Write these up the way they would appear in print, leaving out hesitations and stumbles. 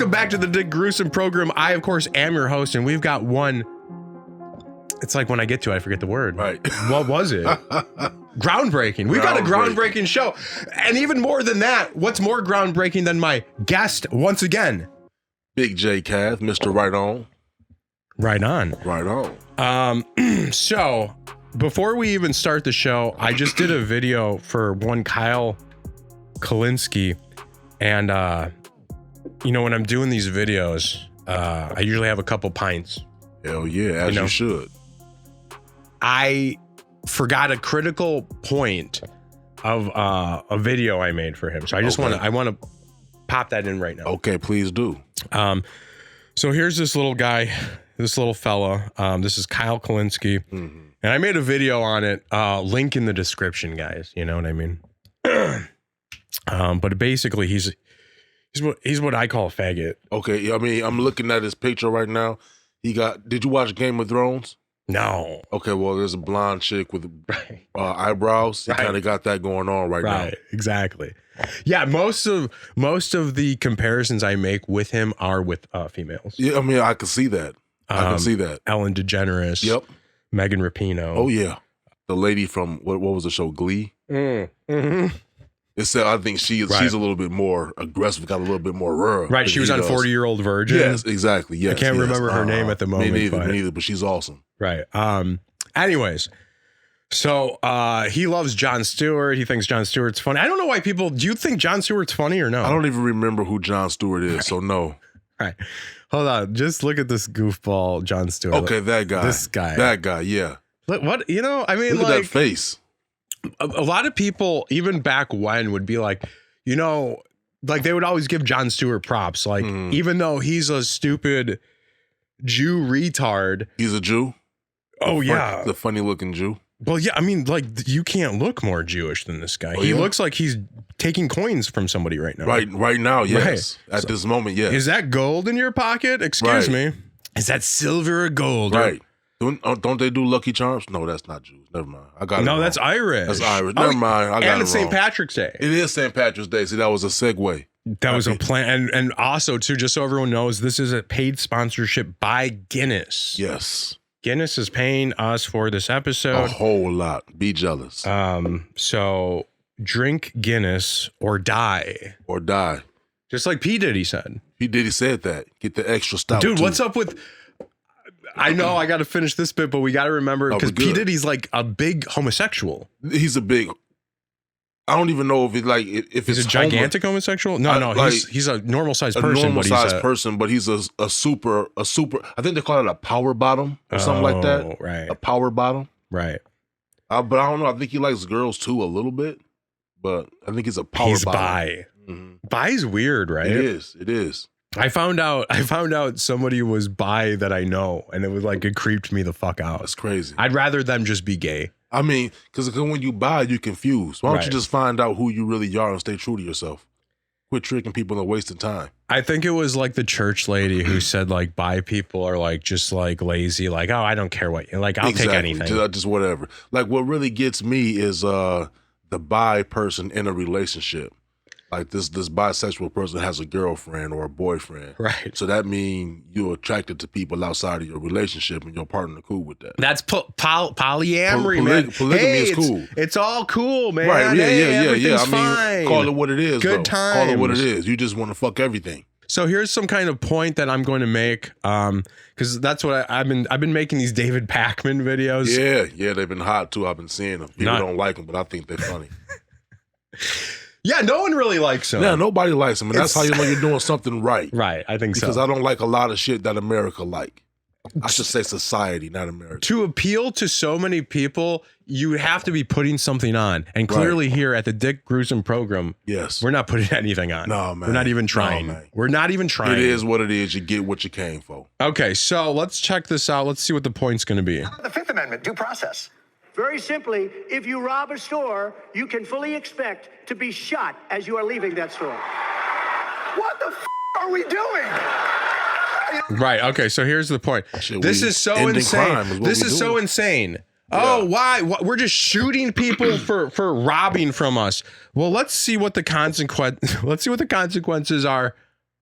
Welcome back to the Dick Gruesome program. I, of course, am your host, and we've got one. It's like when I get to it, I forget the word. Right. What was it? Groundbreaking. We've got a groundbreaking show. And even more than that, what's more groundbreaking than my guest once again? Big J Cath, Mr. Right On. Right on. Right on. So, before we even start the show, I just did a video for one Kyle Kulinksi. And, you know, when I'm doing these videos, I usually have a couple pints. Hell yeah, as you should. I forgot a critical point of a video I made for him. So I just want to pop that in right now. Okay, please do. So here's this little guy, this little fella. This is Kyle Kulinski. Mm-hmm. And I made a video on it. Link in the description, guys. You know what I mean? But basically he's what I call a faggot. Okay, I mean, I'm looking at his picture right now. Did you watch Game of Thrones? No. Okay, well, there's a blonde chick with eyebrows. He kind of got that going on right now. Right, exactly. Yeah, most of the comparisons I make with him are with females. Yeah, I mean, I can see that. I can see that. Ellen DeGeneres. Yep. Megan Rapinoe. Oh, yeah. The lady from, what was the show, Glee? Mm-hmm. I think she's a little bit more aggressive, got a little bit more raw. Right, she was on 40-Year-Old Virgin. Yes, exactly. Yes, I can't remember her name at the moment. Me neither, but she's awesome. Right. Anyways, so he loves Jon Stewart. He thinks Jon Stewart's funny. I don't know why do you think Jon Stewart's funny or no? I don't even remember who Jon Stewart is, so no. Right. Hold on. Just look at this goofball Jon Stewart. Okay, that guy. This guy. That guy, yeah. What, you know, I mean, look at that face. A lot of people, even back when, would be like, you know, like they would always give Jon Stewart props. Like, even though he's a stupid Jew retard. He's a Jew? Oh, yeah. The funny looking Jew. Well, yeah, I mean, like, you can't look more Jewish than this guy. Oh, he looks like he's taking coins from somebody right now. Right now, yes. Right. At this moment, yes. Is that gold in your pocket? Excuse me. Is that silver or gold? Right. Don't they do Lucky Charms? No, that's not Jews. Never mind. I got it. No, wrong. That's Irish. That's Irish. Never mind. I got it wrong. And it's St. Patrick's Day. It is St. Patrick's Day. See, that was a segue. That was a plan. And also, too, just so everyone knows, this is a paid sponsorship by Guinness. Yes. Guinness is paying us for this episode. A whole lot. Be jealous. So drink Guinness or die. Or die. Just like P. Diddy said. P. Diddy said that. Get the extra stout. Dude, too. what's up with... I know I got to finish this bit, but we got to remember, because P. Diddy's like a big homosexual. He's a big... I don't even know if it's like... If he's it's a gigantic homosexual? No, like, he's a normal-sized person. A normal-sized person, but he's a super... I think they call it a power bottom or something like that. Right. A power bottom. Right. But I don't know. I think he likes girls too a little bit. But I think he's a power bottom. Bi. Mm-hmm. Bi's weird, right? It is. I found out somebody was bi that I know, and it creeped me the fuck out. That's crazy. I'd rather them just be gay. I mean, because when you bi, you're confused. Why don't you just find out who you really are and stay true to yourself? Quit tricking people and wasting time. I think it was like the church lady who said like bi people are like just like lazy, like, oh, I don't care what, like I'll take anything. Just whatever. Like what really gets me is the bi person in a relationship. Like this bisexual person has a girlfriend or a boyfriend. Right. So that means you're attracted to people outside of your relationship and your partner cool with that. That's polyamory, man. Polygamy is cool. It's all cool, man. Right, yeah. I mean, fine. Call it what it is. Good times. Call it what it is. You just want to fuck everything. So here's some kind of point that I'm going to make, because that's what I've been making these David Pakman videos. Yeah, they've been hot too. I've been seeing them. People don't like them, but I think they're funny. Yeah, no one really likes him. Yeah, nobody likes him, and that's how you know you're doing something right. Right, I think so. Because I don't like a lot of shit that America like. I should say society, not America. To appeal to so many people, you have to be putting something on. And clearly here at the Dick Gruesome program, yes, we're not putting anything on. No, man. We're not even trying. No, man. We're not even trying. It is what it is. You get what you came for. Okay, so let's check this out. Let's see what the point's going to be. The Fifth Amendment, due process. Very simply, if you rob a store, you can fully expect to be shot as you are leaving that store. What the are we doing? Right. Okay. So here's the point. This is so insane. This is so insane. Oh, why? We're just shooting people for robbing from us. Well, let's see what the consequences are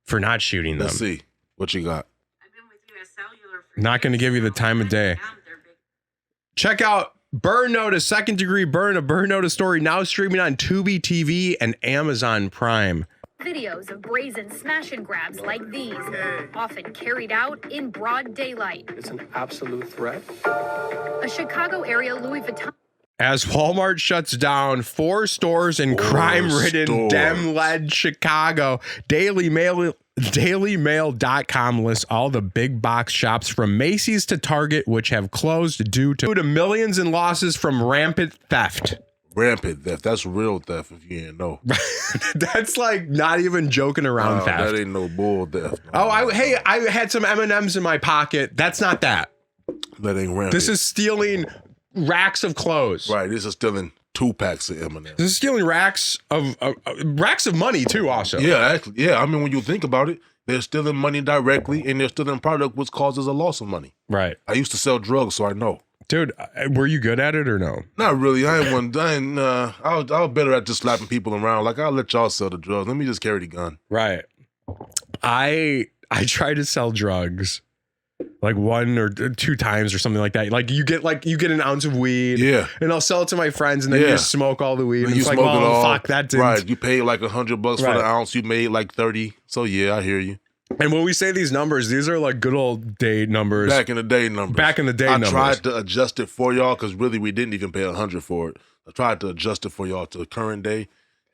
for not shooting them. Let's see what you got. I've been with US Cellular for Not going to give you the time of day. Check out Burn Notice, Second Degree Burn, a Burn Notice story now streaming on Tubi TV and Amazon Prime. Videos of brazen smash and grabs like these, often carried out in broad daylight. It's an absolute threat. A Chicago area Louis Vuitton. As Walmart shuts down 4 stores in crime-ridden, Dem-led Chicago, DailyMail.com lists all the big box shops from Macy's to Target, which have closed due to millions in losses from rampant theft. Rampant theft. That's real theft if you didn't know. That's like not even joking around theft. That ain't no bull theft. No. Oh, I had some M&Ms in my pocket. That's not that. That ain't rampant. This is stealing racks of clothes. Right. This is stealing 2 packs of M&Ms. This is stealing racks of money too. Also. Yeah. Actually, yeah. I mean, when you think about it, they're stealing money directly, and they're stealing product which causes a loss of money. Right. I used to sell drugs, so I know. Dude, were you good at it or no? Not really. I was better at just slapping people around. Like, I'll let y'all sell the drugs. Let me just carry the gun. Right. I try to sell drugs like 1 or 2 times or something like that. Like you get an ounce of weed. Yeah. And I'll sell it to my friends, and then you just smoke all the weed. And you it's like, smoke it all. Fuck, that didn't. Right. You paid like $100 for the ounce. You made like 30. So yeah, I hear you. And when we say these numbers, these are like good old day numbers. Back in the day numbers. numbers. I tried to adjust it for y'all because really we didn't even pay $100 for it. I tried to adjust it for y'all to current day.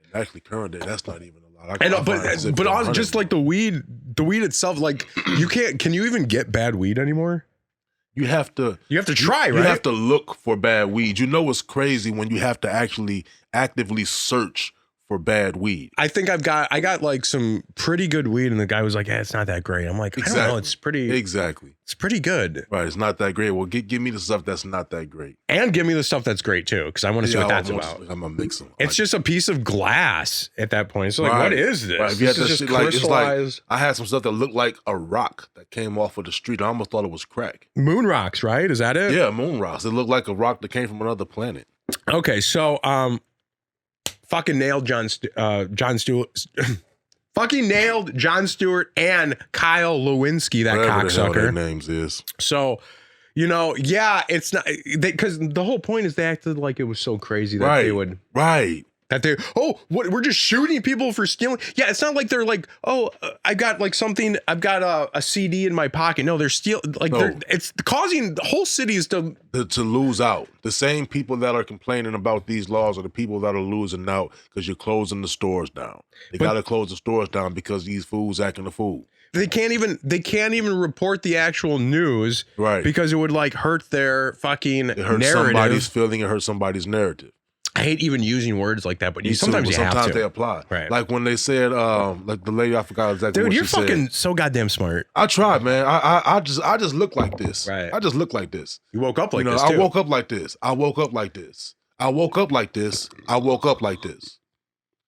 And actually, current day, that's not even a lot. But on just like the weed itself, like can you even get bad weed anymore? You have to try, right? You have to look for bad weed. You know what's crazy when you have to actually actively search for bad weed. I think I got like some pretty good weed, and the guy was like, "Yeah, it's not that great." I'm like, exactly. I don't know, it's pretty it's pretty good. Right, it's not that great. Well, give me the stuff that's not that great, and give me the stuff that's great too, because I want to see what that's about. I'm gonna mix them. It's just a piece of glass at that point. So like, what is this? Right. This is just crystallized. I had some stuff that looked like a rock that came off of the street. I almost thought it was crack. Moon rocks, right? Is that it? Yeah, moon rocks. It looked like a rock that came from another planet. Okay, so fucking nailed John Stewart. Fucking nailed Jon Stewart and Kyle Lewinsky, that whatever cocksucker. The hell their names is. So, it's not because the whole point is they acted like it was so crazy that they would we're just shooting people for stealing. Yeah, it's not like they're like, I got like something. I've got a CD in my pocket. No, they're stealing. Like it's causing whole cities to lose out. The same people that are complaining about these laws are the people that are losing out because you're closing the stores down. They got to close the stores down because these fools acting a fool. They can't even report the actual news, right? Because it would like hurt their fucking narrative. Somebody's feeling, it hurts somebody's narrative. I hate even using words like that, but sometimes they apply. Right. Like when they said, like the lady, I forgot exactly what she said. Dude, you're fucking so goddamn smart. I tried, man. I just look like this. Right. I just look like this. You woke up like this, I woke up like this. I woke up like this. I woke up like this. I woke up like this.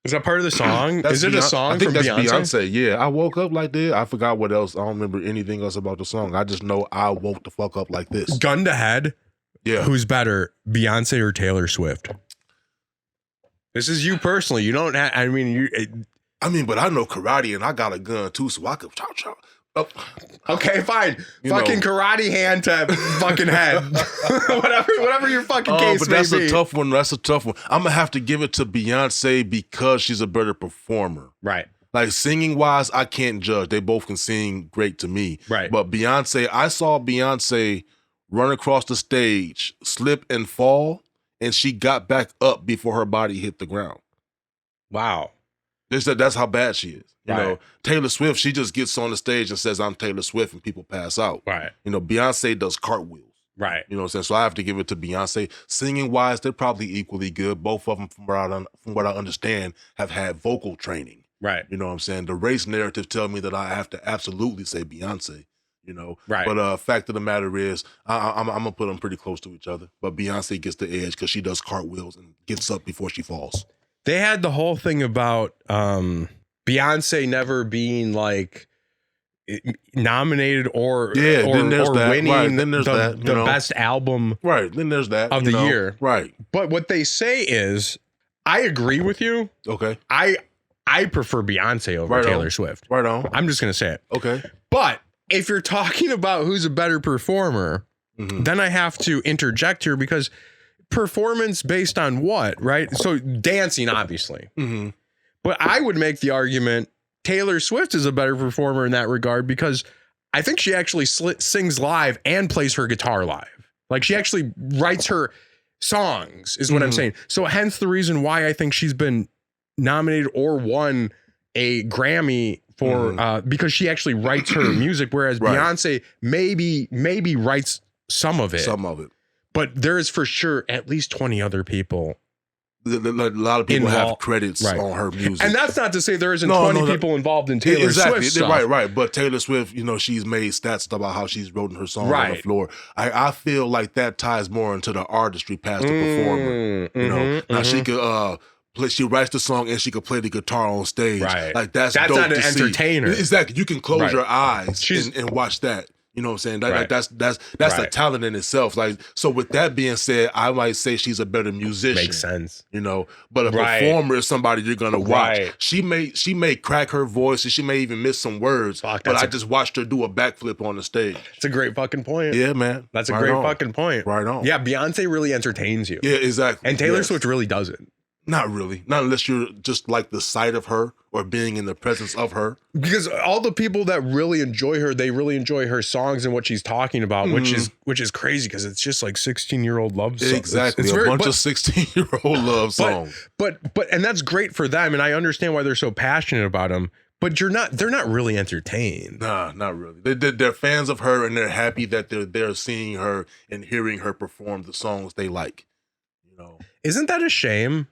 Is that part of the song? Is it a song I think from that's Beyonce? Yeah, I woke up like this. I forgot what else. I don't remember anything else about the song. I just know I woke the fuck up like this. Gun to head. Yeah. Who's better, Beyonce or Taylor Swift? This is you personally. You don't have, but I know karate and I got a gun too, so I could chop. Oh. Okay, fine. Fucking karate hand to fucking head. whatever your fucking case but may that's be. a tough one. That's a tough one. I'm going to have to give it to Beyonce because she's a better performer. Right. Like singing wise, I can't judge. They both can sing great to me. Right. But Beyonce, I saw Beyonce run across the stage, slip and fall, and she got back up before her body hit the ground. Wow. That's how bad she is. You Right. know, Taylor Swift, she just gets on the stage and says, "I'm Taylor Swift," and people pass out. Right. Beyonce does cartwheels. Right. You know what I'm saying? So I have to give it to Beyonce. Singing wise, they're probably equally good. Both of them, from what I understand, have had vocal training. Right. You know what I'm saying? The race narrative tell me that I have to absolutely say Beyonce. Right. But fact of the matter is, I'm gonna put them pretty close to each other. But Beyonce gets the edge because she does cartwheels and gets up before she falls. They had the whole thing about Beyonce never being like nominated or winning the best album right. Then there's that of the year. Right. But what they say is, I agree with you. Okay. I prefer Beyonce over Right Taylor on. Swift. Right on. I'm just gonna say it. Okay. But if you're talking about who's a better performer, then I have to interject here because performance based on what, right? So dancing, obviously. But I would make the argument Taylor Swift is a better performer in that regard because I think she actually sings live and plays her guitar live. Like she actually writes her songs is what I'm saying. So hence the reason why I think she's been nominated or won a Grammy for because she actually writes her music, whereas Beyonce maybe writes some of it. But there is for sure at least 20 other people. A lot of people have credits on her music. And that's not to say there isn't 20 people involved in Taylor Swift stuff. Right. But Taylor Swift, you know, she's made stats about how she's written her songs on the floor. I feel like that ties more into the artistry past the performer. You know, now she could she writes the song and she could play the guitar on stage. Right. Like that's dope not an to entertainer. See. Exactly. You can close your eyes and watch that. You know what I'm saying? Like that's a talent in itself. Like, so with that being said, I might say she's a better musician. Makes sense. You know, but a performer is somebody you're gonna watch. She may crack her voice and she may even miss some words. But I just watched her do a backflip on the stage. It's a great fucking point. Yeah, man. That's a great fucking point. Right on. Yeah, Beyonce really entertains you. Yeah, exactly. And Taylor Swift really doesn't. Not really. Not unless you're just like the sight of her or being in the presence of her. Because all the people that really enjoy her, they really enjoy her songs and what she's talking about, which is crazy because it's just like 16-year-old love songs. Exactly. It's a bunch of 16-year-old love songs. But and that's great for them, and I understand why they're so passionate about them. But they're not really entertained. Nah, not really. They're fans of her and they're happy that they're seeing her and hearing her perform the songs they like. You know. Isn't that a shame?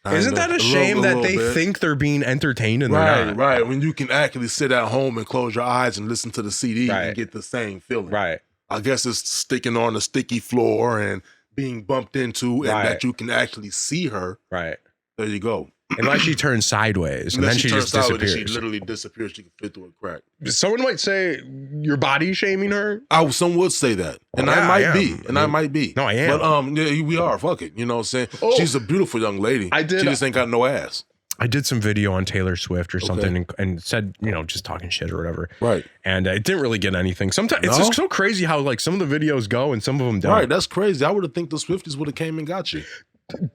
Isn't that a shame that they think they're being entertained and they're not? Right. When you can actually sit at home and close your eyes and listen to the CD and get the same feeling. Right. I guess it's sticking on a sticky floor and being bumped into and that you can actually see her. Right. There you go. Unless she turns sideways and then she just disappears. She literally disappears. She can fit through a crack. Someone might say you're body shaming her. Some would say that. And I might be. And I might be. No, I am. But we are. Fuck it. You know what I'm saying? She's a beautiful young lady. She just ain't got no ass. I did some video on Taylor Swift or something and said, you know, just talking shit or whatever. Right. And it didn't really get anything. Sometimes it's just so crazy how like some of the videos go and some of them don't. Right. That's crazy. I would have think the Swifties would have came and got you.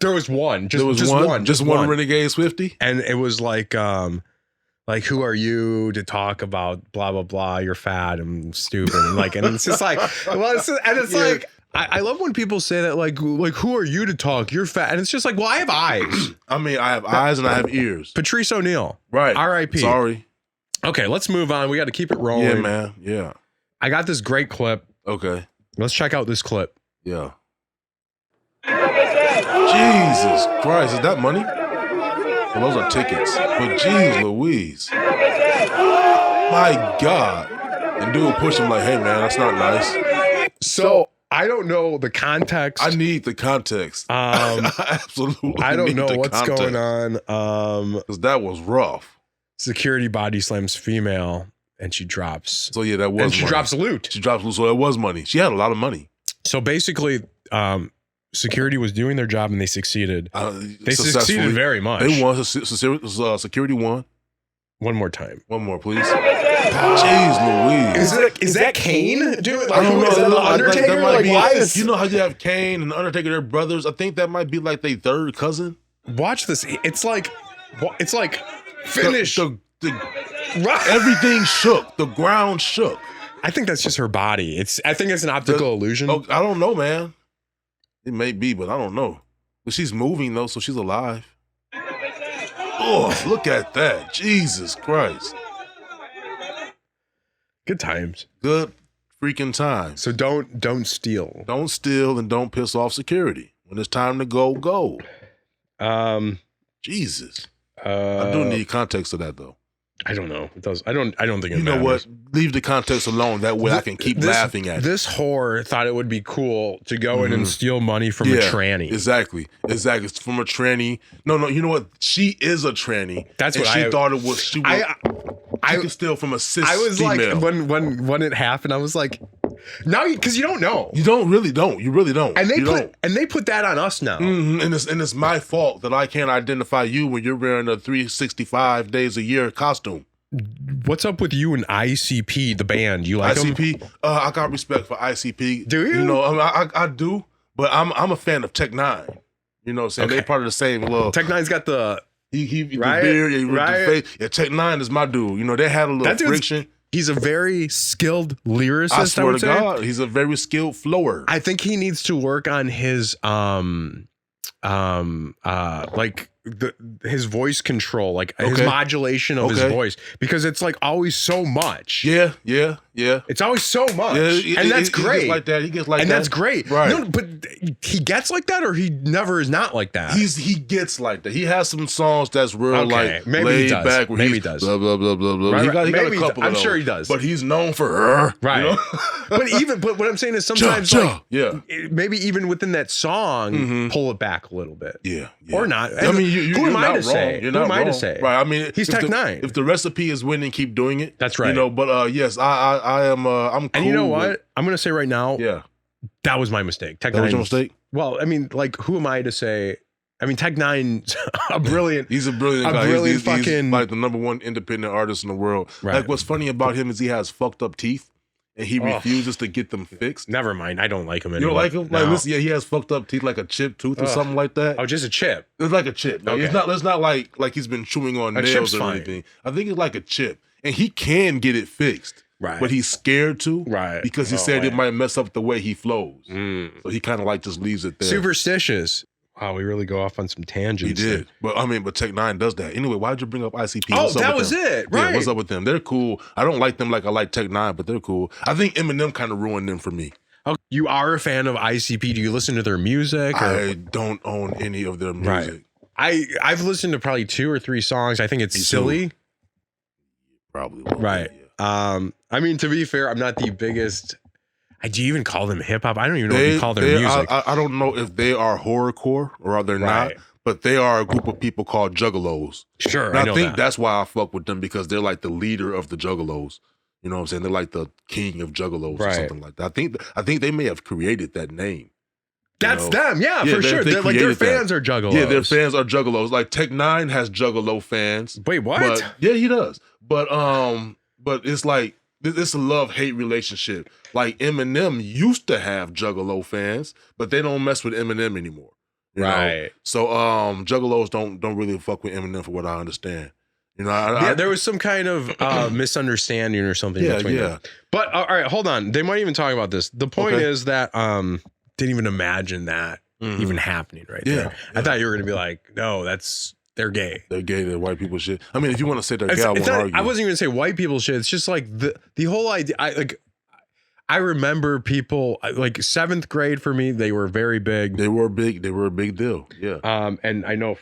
There was one. Just one renegade Swiftie, and it was like who are you to talk about blah blah blah? You're fat and stupid, and it's just like, like I love when people say that like who are you to talk? You're fat, and it's just like, well, I have eyes. I mean, I have eyes and I have ears. Patrice O'Neal, right? R.I.P. Sorry. Okay, let's move on. We got to keep it rolling. Yeah, man. Yeah. I got this great clip. Okay. Let's check out this clip. Yeah. Jesus Christ, is that money? Well, those are tickets. But jeez Louise. My God. And dude push him like, hey man, that's not nice. So I don't know the context. I need the context. Absolutely. I don't know what's going on. Because that was rough. Security body slams female and she drops. So yeah, that was and she money. drops loot. She drops loot. So that was money. She had a lot of money. So basically, security was doing their job and they succeeded. They succeeded very much. They won. Security won. One more time. One more, please. Jeez Louise. Is that Kane? Dude, like, I don't know. Is that the Undertaker? That might like, be, why is... You know how you have Kane and the Undertaker, they're brothers? I think that might be like their third cousin. Watch this. It's like finish. Everything shook. The ground shook. I think that's just her body. I think it's an optical illusion. Oh, I don't know, man. It may be, but I don't know. But she's moving though, so she's alive. Oh, look at that. Jesus Christ. Good times. Good freaking times. So don't steal. Don't steal and don't piss off security. When it's time to go, go. Jesus. I do need context to that though. I don't know. It does. I don't think it You know matters. what? Leave the context alone. That way I can keep laughing at it. This whore thought it would be cool to go in and steal money from a tranny. Exactly. It's from a tranny. No. You know what? She is a tranny. That's what she thought it was. She could steal from a cis I was female. like, when it happened, I was like, Now, because you don't know. You really don't. And they put that on us now. And it's my fault that I can't identify you when you're wearing a 365 days a year costume. What's up with you and ICP, the band? You like ICP? them? I got respect for ICP. Do you? You know, I do, but I'm a fan of Tech Nine. You know what I'm saying? Okay. They're part of the same love. Tech Nine's got the right? The beard, right? the face. Yeah, Tech Nine is my dude. You know, they had a little friction. He's a very skilled lyricist. I swear would to say. God, he's a very skilled flower. I think he needs to work on his like his voice control, like his modulation of his voice, because it's like always so much. Yeah. It's always so much, and that's great. He gets like that, and that's great. Right? No, but he gets like that, or he never is not like that. He gets like that. He has some songs that's real like maybe laid he does. back. Where Maybe he does. Blah blah blah blah blah. Right, He got a maybe couple. I'm of those, sure he does. But he's known for her, right? You know? but what I'm saying is sometimes maybe even within that song, pull it back a little bit. Yeah. Or not. I mean, who am I to say? Who am I to say? Right. I mean, he's Tech Nine. If the recipe is winning, keep doing it. That's right. You know, but yes, I am. I'm cool. And you know what? I'm gonna say right now. Yeah. That was my mistake. Tech That was Nine. your mistake? Well, I mean, like, who am I to say? I mean, Tech Nine's a brilliant. He's a brilliant guy. He's fucking like the #1 independent artist in the world. Right. Like, what's funny about him is he has fucked up teeth, and he refuses to get them fixed. Never mind. I don't like him anymore. You don't like him? No. Like, listen, he has fucked up teeth, like a chipped tooth or something like that. Oh, just a chip. It's like a chip. Like, Okay. It's not like he's been chewing on A nails chip's or fine. anything. I think it's like a chip, and he can get it fixed. Right. But he's scared to. Right. Because he said it might mess up the way he flows. So he kind of like just leaves it there. Superstitious. Wow, we really go off on some tangents. He did. But Tech Nine does that. Anyway, why'd you bring up ICP? Oh, that was it. Right. Yeah, what's up with them? They're cool. I don't like them like I like Tech Nine, but they're cool. I think Eminem kind of ruined them for me. Oh, you are a fan of ICP. Do you listen to their music? I don't own any of their music. Right. I've listened to probably 2 or 3 songs. I think it's silly. Probably. Will, right. Yeah. I mean, to be fair, I'm not the biggest. Do you even call them hip hop? I don't even know what you call their music. I don't know if they are horrorcore or they're not, but they are a group of people called Juggalos. Sure, and I think that's why I fuck with them, because they're like the leader of the Juggalos. You know what I'm saying? They're like the king of Juggalos or something like that. I think they may have created that name. That's them, yeah, for sure. They're like their fans are Juggalos. Yeah, their fans are Juggalos. Like Tech Nine has Juggalo fans. Wait, what? But, yeah, he does. But it's like it's a love-hate relationship. Like Eminem used to have Juggalo fans, but they don't mess with Eminem anymore. You know? So Juggalos don't really fuck with Eminem, for what I understand. You know, there was some kind of misunderstanding or something. Between them. But all right, hold on. They might even talk about this. The point is that didn't even imagine that even happening there. I thought you were gonna be like, no, they're gay. They're gay. They're white people shit. I mean, if you want to say they're gay, I won't argue. I wasn't even gonna say white people shit. It's just like the whole idea. I remember people like 7th grade for me. They were very big. They were big. They were a big deal. Yeah. And I know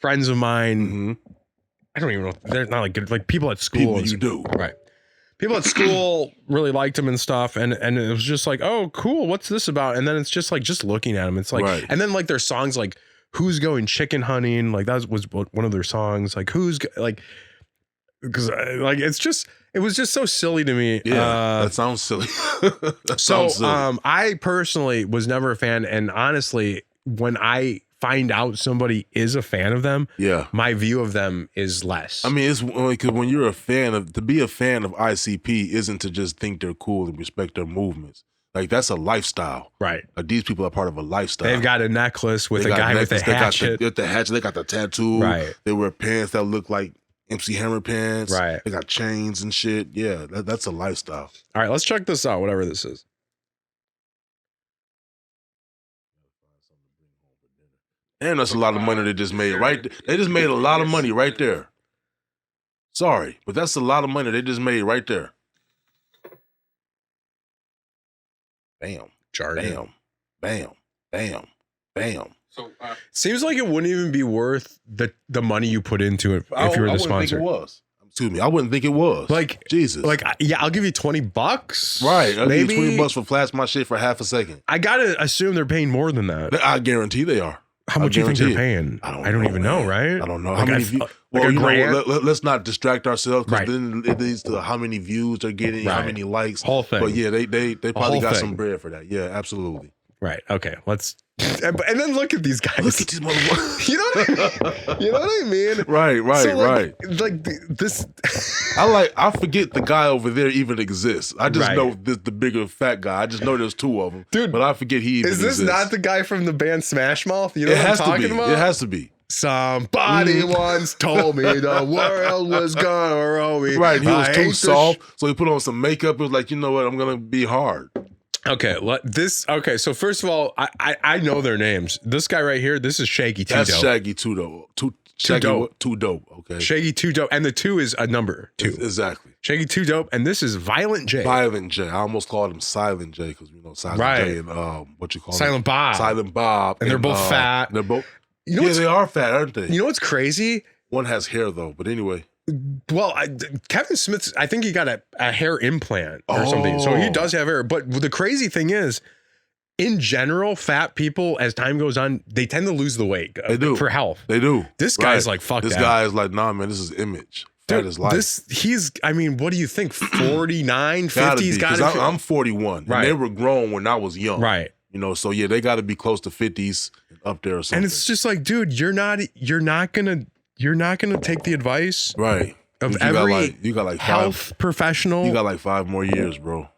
friends of mine. I don't even know. They're not like good. Like people at school. People you do. Right. People at school really liked him and stuff, and it was just like, oh, cool. What's this about? And then it's just like looking at him. It's like, and then like their songs like "Who's Going Chicken Hunting?" Like that was one of their songs. Like because like it was just so silly to me. Yeah, that sounds silly. I personally was never a fan, and honestly, when I find out somebody is a fan of them, my view of them is less. I mean, it's because when you're to be a fan of ICP isn't to just think they're cool and respect their movements. Like that's a lifestyle, right? Like these people are part of a lifestyle. They've got a necklace with a guy with a hatchet. They got the hatchet. They got the tattoo. Right. They wear pants that look like MC Hammer pants. Right. They got chains and shit. Yeah, that's a lifestyle. All right, let's check this out. Whatever this is. And that's a lot of money they just made, right? They just made a lot of money right there. Sorry, but that's a lot of money they just made right there. Bam. Jargon. Bam. Bam. Bam. Bam. So seems like it wouldn't even be worth the money you put into it if you were the sponsor. Think it was. Excuse me, I wouldn't think it was. Like Jesus. Like I'll give you $20. Right. I'll maybe give you $20 for flash my shit for half a second. I gotta assume they're paying more than that. I guarantee they are. How much you think they're paying? I don't even know, right? I don't know. Like How many views? Well, you know, let's not distract ourselves because Right. then it leads to how many views they're getting, how Right. many likes. Whole thing. But yeah, they probably got thing. some bread for that. Yeah, absolutely. Right. Okay. Let's. And then look at these guys. Look at these motherfuckers. You know what I mean? Right, So, right. Like this. I forget the guy over there even exists. I just Right. know the bigger fat guy. I just know there's two of them. Dude, but I forget he even Is this exists. not the guy from the band Smash Mouth? You know It what I'm has to talking be. about? It has to be. Somebody once told me the world was gonna roll me. Right, he was I too hate the soft, so he put on some makeup. It was like, you know what, I'm gonna be hard. Okay, okay. So first of all, I know their names. This guy right here, this is Shaggy Two That's Dope. Shaggy Too Dope. Too Dope. Okay, Shaggy Two Dope, and the 2 is a number 2. Exactly. Shaggy Two Dope, and this is Violent J. Violent J. I almost called him Silent J because Silent Right. J and what you call Silent Bob. Silent Bob, And they're both fat. They're both. You know Yeah, what's- they are fat, aren't they? You know what's crazy? One has hair though, but anyway. Well, Kevin Smith's, I think he got a hair implant or something. So he does have hair. But the crazy thing is, in general, fat people, as time goes on, they tend to lose the weight They do. for health. They do. This guy's like, fuck This that. guy is like, nah, man, this is image. Fat Dude, is life. I mean, what do you think? 49, 50? Gotta He's be, got 'cause to I'm 41. Right. And they were grown when I was young. Right. So yeah, they got to be close to 50s up there or something. And it's just like, dude, you're not gonna take the advice right. of You every got like health professional. You got like 5 more years, bro.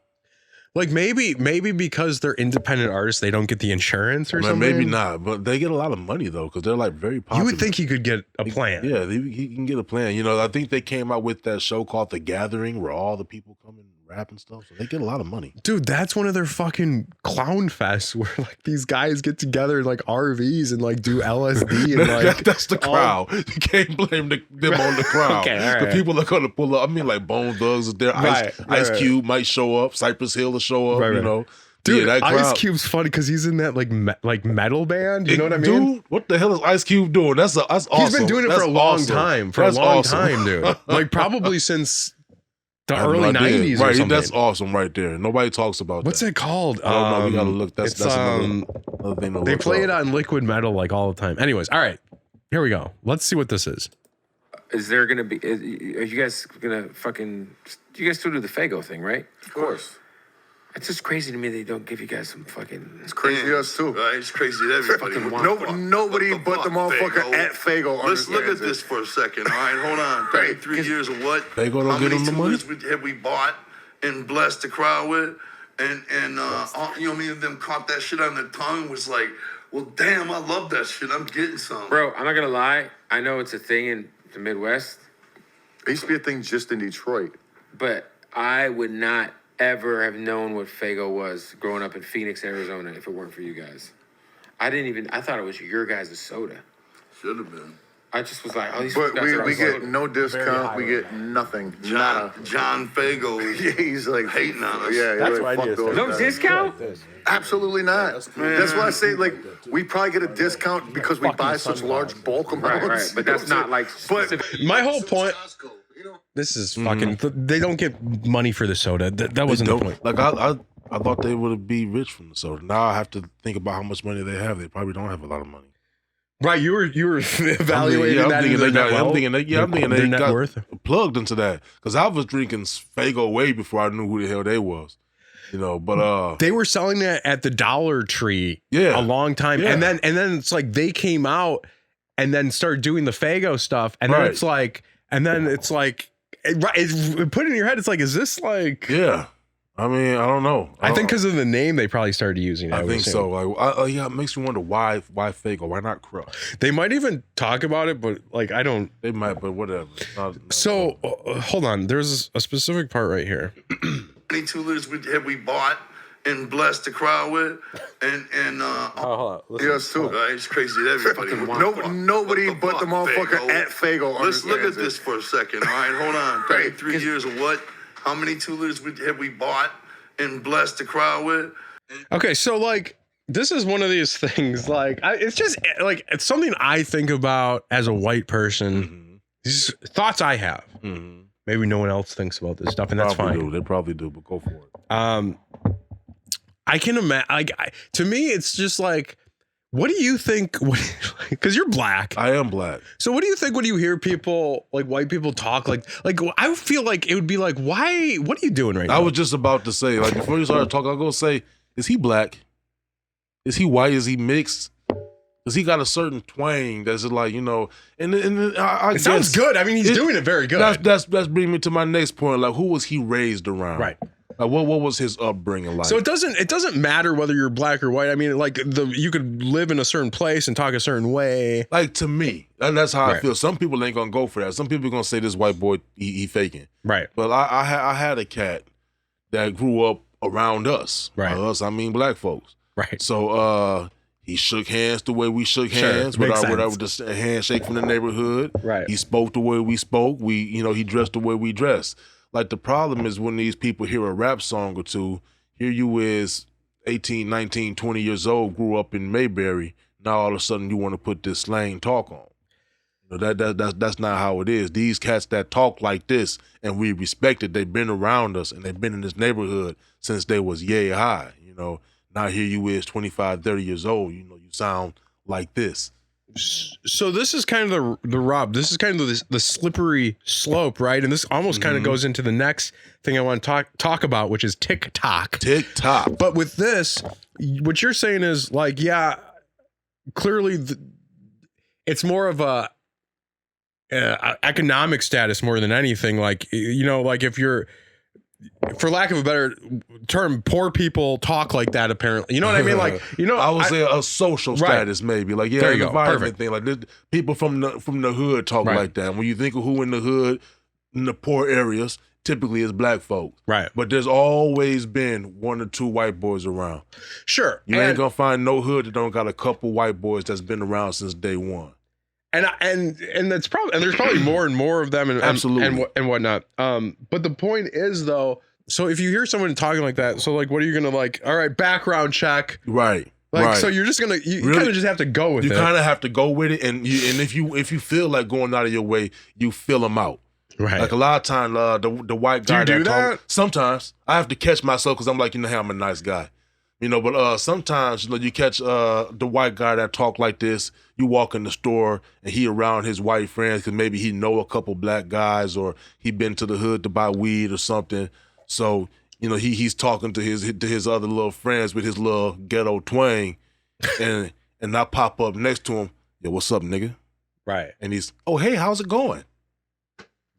Like maybe because they're independent artists, they don't get the insurance or something. Maybe not, but they get a lot of money though because they're like very popular. You would think he could get a plan. Yeah, he can get a plan. I think they came out with that show called The Gathering where all the people come and rap and stuff. So they get a lot of money. Dude, that's one of their fucking clown fests where like these guys get together in like RVs and like do LSD and like that's the crowd. You can't blame them on the crowd. Okay, all right. The people are gonna pull up. I mean, like Bone Thugs is there. Ice Cube might show up. Cypress Hill will show up. Right. Dude, that crowd. Ice Cube's funny because he's in that like metal band. You know what I mean? Dude, what the hell is Ice Cube doing? That's awesome. He's been doing it for a long time. Dude. Like probably since the early 90s or right, something. that's awesome right there. Nobody talks about What's that. it called? I don't know. We gotta look. That's it's, another thing to they look play up. it on Liquid Metal like all the time. Anyways, all right. Here we go. Let's see what this is. Is there gonna be? Are you guys gonna fucking? You guys still do the Fago thing, right? Of course. It's just crazy to me they don't give you guys some fucking. It's crazy to us too. Right, it's crazy to everybody. Nobody but the motherfucker at Fago. Let's look at understands this it. for a second. All right, hold on. 33 years of what? Fago don't How get many them the money? tours have we bought and blessed the crowd with? And me and them caught that shit on their tongue. Was like, well, damn, I love that shit. I'm getting some. Bro, I'm not gonna lie. I know it's a thing in the Midwest, It used to be a thing just in Detroit. but I would not ever have known what Fago was growing up in Phoenix, Arizona, if it weren't for you guys. I thought it was your guys' soda. Should have been. I just was like, oh, these But guys are we on get soda. no discount. We get nothing. Nada. John Fago. Yeah, he's like Hating on us. Yeah, That's he's what I like, need fuck to those No guys. discount? Absolutely not. That's why I say like we probably get a discount because we buy such large bulk amounts. Right. But that's not like But specific. My whole point. Costco. This is fucking. They don't get money for the soda. That wasn't the point. Like I thought they would be rich from the soda. Now I have to think about how much money they have. They probably don't have a lot of money. Right, you were evaluating I'm that. thinking into they their got. I'm wealth? thinking they Their net got worth. plugged into that because I was drinking Fago way before I knew who the hell they was. But They were selling that at the Dollar Tree Yeah. a long time, Yeah. and then it's like they came out and then started doing the Fago stuff, and then Right. it's like put it in your head. It's like, is this like? yeah, I mean I don't know. I think because of the name, they probably started using it. I would think assume. so. Like, yeah, it makes me wonder why Fago? Why not Crow? They might even talk about it, but like I don't. They might, but whatever. Not- So hold on. There's a specific part right here. How many tours have we bought and blessed the crowd with? And Hold on. yes too. right, it's crazy to everybody. Nobody but the motherfucker Fago? at Fago. Let's look at understands it. this for a second. All right, hold on. 33 years of what? How many tours have we bought and blessed the crowd with? Okay, so like this is one of these things. Like it's just like it's something I think about as a white person. These thoughts I have. Mhm. Maybe no one else thinks about this stuff, and that's Probably fine. do. They probably do, but go for it. I can imagine. Like to me, it's just like What do you think? Because you're black. I am black. So what do you think when you hear people, like white people talk like I feel like it would be like, why? What are you doing right now? I was just about to say, like, before you started talking, I was going to say, is he black? Is he white? Is he mixed? Because he got a certain twang that's like, and I it sounds good. I mean, he's doing it very good. That's bringing me to my next point. Like, who was he raised around? Right. Like, what was his upbringing like? So it doesn't matter whether you're black or white. I mean, like you could live in a certain place and talk a certain way. Like, to me, and that's how I feel. Some people ain't gonna go for that. Some people are gonna say this white boy he faking. Right. But I had a cat that grew up around us. Right. By us, I mean black folks. Right. So he shook hands the way we shook hands with the handshake from the neighborhood. Right. He spoke the way we spoke. He dressed the way we dressed. Like, the problem is when these people hear a rap song or two, here you is 18, 19, 20 years old, grew up in Mayberry. Now all of a sudden you want to put this slang talk on. That's not how it is. These cats that talk like this and we respect it, they've been around us and they've been in this neighborhood since they was yay high. Now here you is 25, 30 years old, you sound like this. So this is kind of the rub. This is kind of the slippery slope, right? And this almost kind of goes into the next thing I want to talk about, which is TikTok. TikTok. But with this, what you're saying is like, yeah, clearly it's more of a economic status more than anything. Like, like if you're, for lack of a better term, poor people talk like that, apparently. You know what I mean? Like, I would say a social status, maybe. Like, there you go. Environment Perfect. thing. Like, people from the hood talk like that. When you think of who in the hood, in the poor areas, typically it's black folks. Right. But there's always been one or two white boys around. Sure. You ain't gonna find no hood that don't got a couple white boys that's been around since day one. And that's probably, and there's probably more and more of them and absolutely and whatnot. But the point is though, so if you hear someone talking like that, so like, what are you gonna like? All right, background check. Right. Like, right. so you're just gonna you really, kind of just have to go with it. You kind of have to go with it, and if you feel like going out of your way, you fill them out. Right. Like a lot of times, the white guy. Do you do that? Sometimes I have to catch myself because I'm like, hey, I'm a nice guy. But sometimes, you catch the white guy that talk like this. You walk in the store and he around his white friends because maybe he know a couple black guys or he been to the hood to buy weed or something. So, he's talking to his other little friends with his little ghetto twang, and I pop up next to him. Yo, what's up, nigga? Right. And he's, oh, hey, how's it going?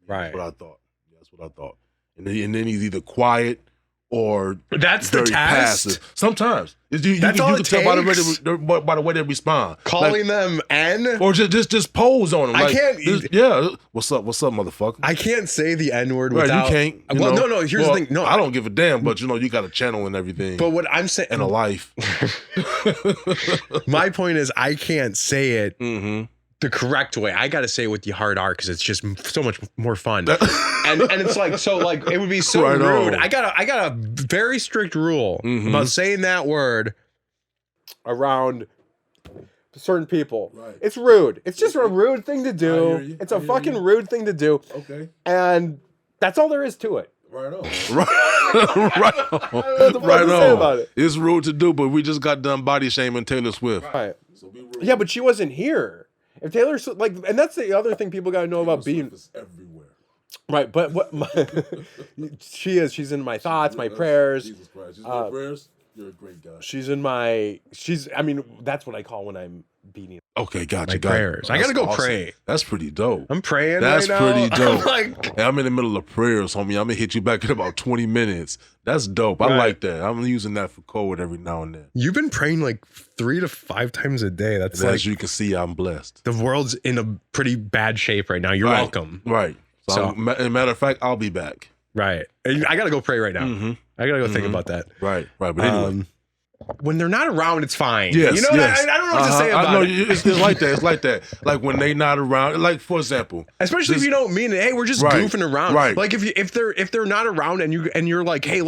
Right. That's what I thought. That's what I thought. And then he's either quiet or that's the very test. Passive. Sometimes you that's can all it tell takes. by the way they respond. Calling them N, or just pose on them. I can't. Yeah. What's up, motherfucker? I can't say the N word right, without. You can't. No. Here's the thing. No, I don't give a damn. But you got a channel and everything. But what I'm saying, and a life. My point is, I can't say it the correct way. I got to say it with the hard R because it's just so much more fun. and it's like, so like it would be so right rude. on. I got a very strict rule about saying that word around certain people. Right. It's rude. It's just a rude thing to do. It's a fucking rude thing to do. Okay. And that's all there is to it. Right on. right on. Right on. Say about it. It's rude to do, but we just got done body shaming Taylor Swift. Right. So yeah, but she wasn't here. If Taylor and that's the other thing people gotta know about being everywhere. Right, but she's in my thoughts, my prayers. Jesus Christ. She's in my prayers. You're a great guy. I mean, that's what I call when I'm beating. Okay, gotcha. Prayers. I gotta go pray. That's pretty dope. I'm praying. That's right pretty now. dope. I'm in the middle of prayers, homie. I'm gonna hit you back in about 20 minutes. That's dope. I like that. I'm using that for code every now and then. You've been praying like 3 to 5 times a day. That's and as you can see, I'm blessed. The world's in a pretty bad shape right now. You're welcome. Right. So as a matter of fact, I'll be back. Right. I gotta go pray right now. I gotta go think about that. Right. But anyway. When they're not around, it's fine. Yes, you know yes. I don't know what to say about it. It's like that. It's like that. Like when they not around. Like for example, especially if you don't mean it. Hey, we're just goofing around. Right. Like if they're not around and you're like, hey,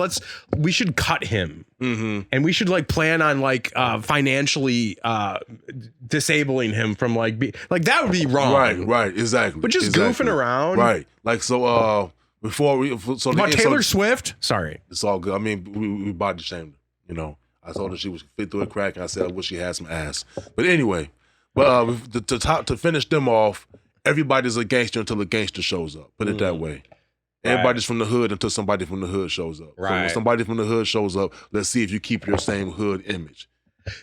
we should cut him, and we should like plan on like financially disabling him from like that would be wrong. Right. Exactly. But just goofing around. Right. Like so. Before we Taylor Swift. Sorry. It's all good. I mean, we body shamed. I told her she was fit through a crack, and I said I wish she had some ass. But anyway, to finish them off, everybody's a gangster until a gangster shows up. Put it that way. Everybody's from the hood until somebody from the hood shows up. Right. So when somebody from the hood shows up, let's see if you keep your same hood image.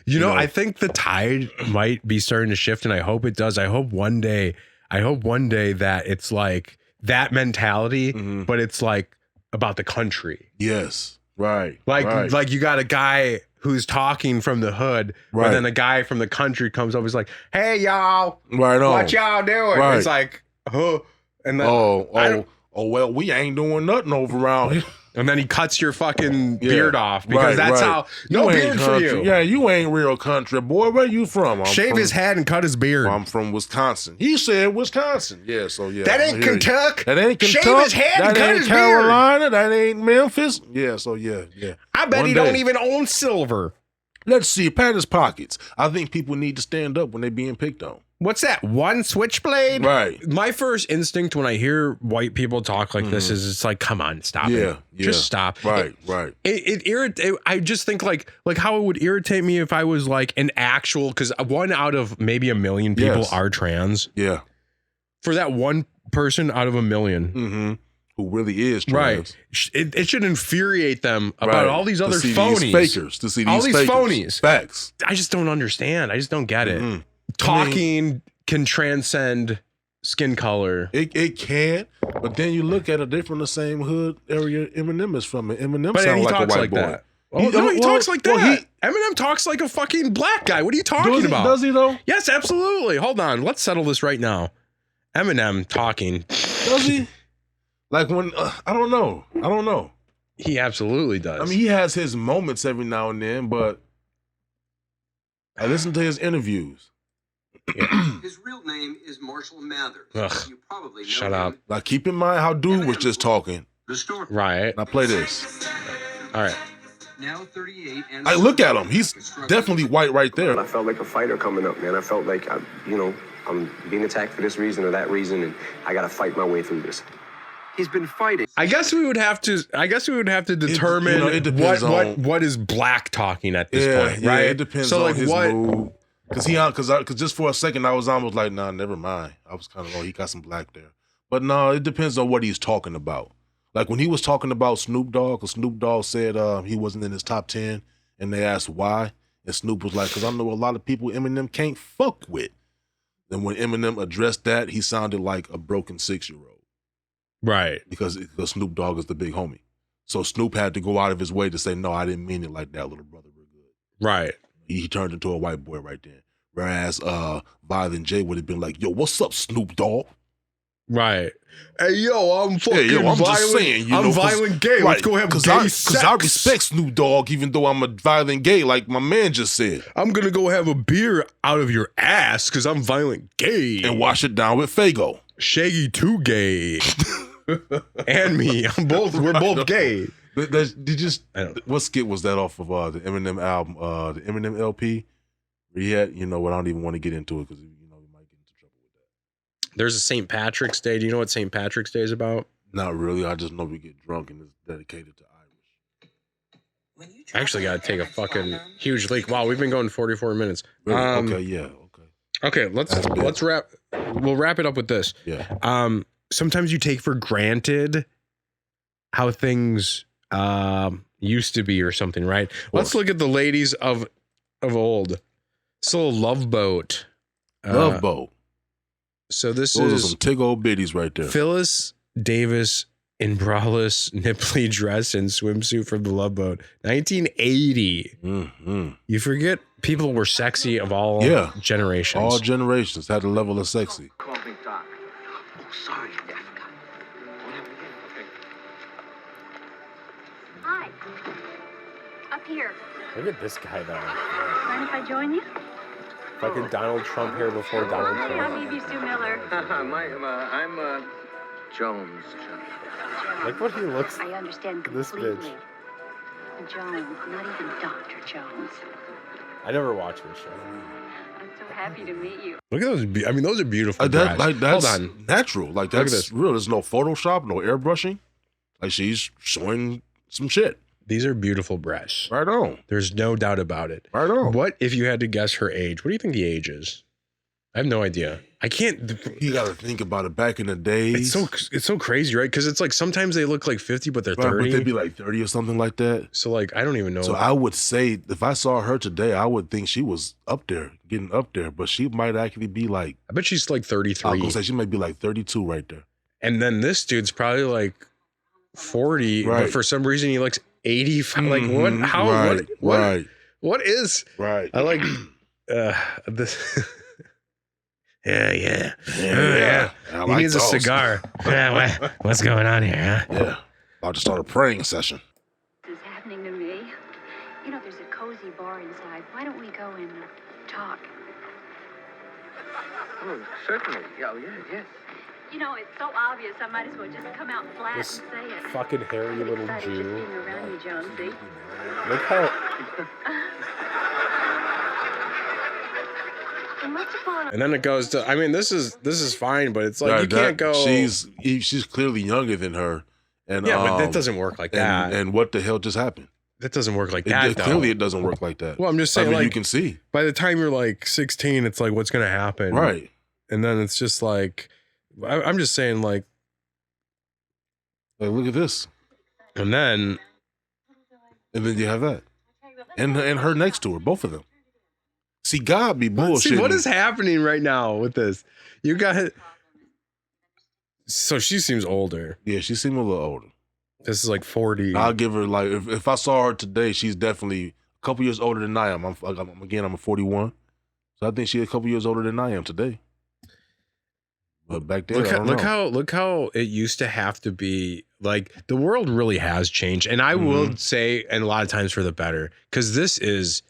You know, I think the tide might be starting to shift, and I hope it does. I hope one day that it's like that mentality, but it's like about the country. Yes. Right. Like you got a guy who's talking from the hood, but then a guy from the country comes over, he's like, "Hey y'all, what y'all doing?" Right. It's like, and then well, we ain't doing nothing over around here. And then he cuts your fucking beard off because that's how no beard for you. Yeah, you ain't real country boy. Where you from? Shave his head and cut his beard. I'm from Wisconsin. He said Wisconsin. Yeah, so yeah. That ain't Kentucky. That ain't Kentucky. Shave his head and cut his Carolina. That ain't Memphis. Yeah, so yeah. I bet he don't even own silver. Let's see. Pat his pockets. I think people need to stand up when they're being picked on. What's that? One switchblade? Right. My first instinct when I hear white people talk like this is it's like, come on, stop it. Just stop. Right. I just think like how it would irritate me if I was like an actual, because 1 out of maybe 1 million people are trans. Yeah. For that one person out of 1 million. Who really is trans. Right. It should infuriate them about all these other phonies. These fakers. To see these all these fakers. phonies. Facts. I just don't understand. I just don't get it. Talking can transcend skin color. It can, but then you look at it, they're from the same hood area Eminem is from. Eminem sounds like a white boy. That. He talks like that. Eminem talks like a fucking black guy. What are you talking about? Does he though? Yes, absolutely. Hold on. Let's settle this right now. Eminem talking. Does he? Like when, I don't know. He absolutely does. I mean, he has his moments every now and then, but I listen to his interviews. His real name is Marshall Mathers. Ugh, you probably know shut him. up. Like, keep in mind how dude was just talking. The story. Right. Now play this. All right. Now 38 and I look at him. He's definitely white right there. I felt like a fighter coming up, man. I felt like, I'm being attacked for this reason or that reason, and I got to fight my way through this. He's been fighting. I guess we would have to determine what is black talking at this point, right? Yeah, it depends on his mood. Cause just for a second I was almost like, nah, never mind. I was kind of he got some black there. But no, it depends on what he's talking about. Like when he was talking about Snoop Dogg, because Snoop Dogg said he wasn't in his top 10, and they asked why, and Snoop was like, because I know a lot of people Eminem can't fuck with. And when Eminem addressed that, he sounded like a broken 6-year-old. Right. Because Snoop Dogg is the big homie. So Snoop had to go out of his way to say, no, I didn't mean it like that, little brother. We're good. Right. He turned into a white boy right then. Whereas Violent J would have been like, yo, what's up, Snoop Dogg? Right. Hey, yo, I'm fucking I'm violent. Just saying, I'm violent gay. Let's go have gay sex. Because I respect Snoop Dogg, even though I'm a violent gay, like my man just said. I'm going to go have a beer out of your ass because I'm violent gay. And wash it down with Fago. Shaggy too gay. And me. We're both gay. What skit was that off of the Eminem album, the Eminem LP? Where he had, I don't even want to get into it because we might get into trouble with that. There's a St. Patrick's Day. Do you know what St. Patrick's Day is about? Not really. I just know we get drunk and it's dedicated to Irish. I actually got to take a fucking huge leak. Wow, we've been going 44 minutes. Really? Okay. Okay, let's wrap. We'll wrap it up with this. Yeah. Sometimes you take for granted how things used to be or something, right? Let's look at the ladies of old. So Love Boat. Love Boat. So those are some tig old biddies right there. Phyllis Davis in braless, nipply dress and swimsuit from the Love Boat. 1980. Mm-hmm. You forget people were sexy of all generations. All generations had a level of sexy. Call me Doc. Oh, sorry. I forgot. Hi. Up here. Look at this guy though. Mind if I join you? Fucking Donald Trump here before Donald Trump. I'm Evie Sue Miller. I'm Jones. Like what he looks. I understand this completely. bitch. Jones, not even Dr. Jones. I never watched this show. I'm so happy to meet you. Look at those. Those are beautiful. That's Hold on. natural. That's real. There's no Photoshop, no airbrushing. Like she's showing some shit. These are beautiful breasts. Right on. There's no doubt about it. Right on. What if you had to guess her age? What do you think the age is? I have no idea. I can't. You got to think about it. Back in the days, it's so crazy, right? Because it's like sometimes they look like 50, but they're 30. But they'd be like 30 or something like that. So like I don't even know. So I would say if I saw her today, I would think she was up there, getting up there. But she might actually be like. I bet she's like 33. I was gonna say she might be like 32 right there. And then this dude's probably like 40, right. But for some reason he looks 85. Like what? How? Right. What? Right. What is? Right. I like this. Yeah. I He like needs those. a cigar. What's going on here, huh? Yeah. About to start a praying session. This is happening to me. You know, there's a cozy bar inside. Why don't we go and talk? Oh, certainly. Yeah. You know, it's so obvious. I might as well just come out flat This and say it. fucking hairy little Excited Jew. just being around you, Jonesy. Look how. And then it goes to. I mean, this is fine, but it's like you can't go. She's clearly younger than her, and yeah, but that doesn't work like that. And what the hell just happened? That doesn't work like that. Clearly, it doesn't work like that. Well, I'm just saying, I mean, like, you can see by the time you're like 16, it's like what's gonna happen, right? And then it's just like, I'm just saying, like, look at this, and then you have that, and her next to her, both of them. See, God be bullshitting. See, what is happening right now with this? You got. So she seems older. Yeah, she seems a little older. This is like 40. I'll give her like if I saw her today, she's definitely a couple years older than I am. I'm a 41, so I think she's a couple years older than I am today. But back then, look how it used to have to be. Like the world really has changed, and I will say, and a lot of times for the better, because this is.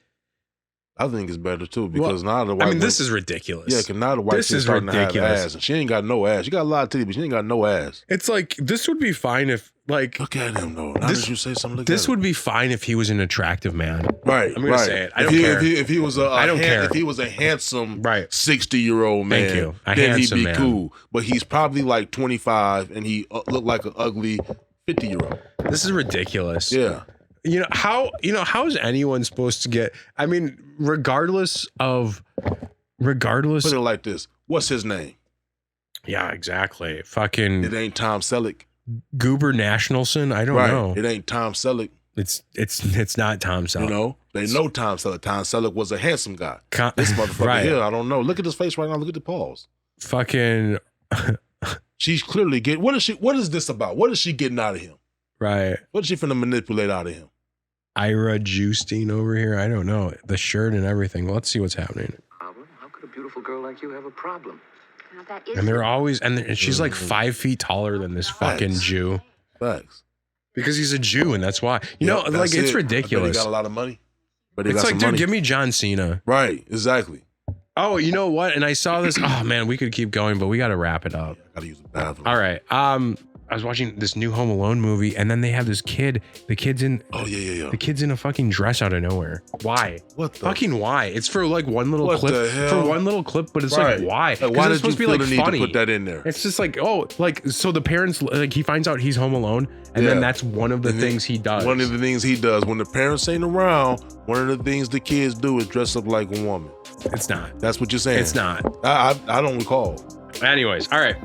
I think it's better too because now the white. I mean, this is ridiculous. Yeah, because now the white is starting to have ass, and she ain't got no ass. She got a lot of titties, but she ain't got no ass. It's like this would be fine if, like, look at him though. Now that you say something, this would be fine if he was an attractive man. Right. I'm gonna say it. I don't care. If he was I don't care. If he was a handsome, 30-year-old man, Thank you. Then he'd be cool. But he's probably like 25, and he looked like an ugly 50-year-old. This is ridiculous. Yeah. How is anyone supposed to get? I mean, regardless. Put it like this: what's his name? Yeah, exactly. Fucking. It ain't Tom Selleck. Goober Nationalson. I don't know. It ain't Tom Selleck. It's not Tom Selleck. You know, they know Tom Selleck. Tom Selleck was a handsome guy. This motherfucker here, I don't know. Look at his face right now. Look at the paws. Fucking. She's clearly getting. What is this about? What is she getting out of him? Right. What is she finna manipulate out of him? Ira Justine over here. I don't know. The shirt and everything. Let's see what's happening. Problem? How could a beautiful girl like you have a problem? Now, that is And they're always, and she's like 5 feet taller than this fucking Jew. Facts. Because he's a Jew, and that's why. You know, like it's ridiculous. He got a lot of money. But it's like, dude, give me John Cena. Right. Exactly. Oh, you know what? And I saw this. Oh man, we could keep going, but we got to wrap it up. Gotta use the bathroom. All right. I was watching this new Home Alone movie, and then they have this kid. The kid's in. Oh yeah. The kid's in a fucking dress out of nowhere. Why? What the fucking why? It's for like one little what clip. The hell? For one little clip, but it's right. like why? Like, why it's did you supposed feel to be the like need funny. to put that in there? It's just like so the parents like he finds out he's home alone, and then that's one of the things he does. One of the things he does when the parents ain't around. One of the things the kids do is dress up like a woman. It's not. That's what you're saying. It's not. I don't recall. Anyways, all right.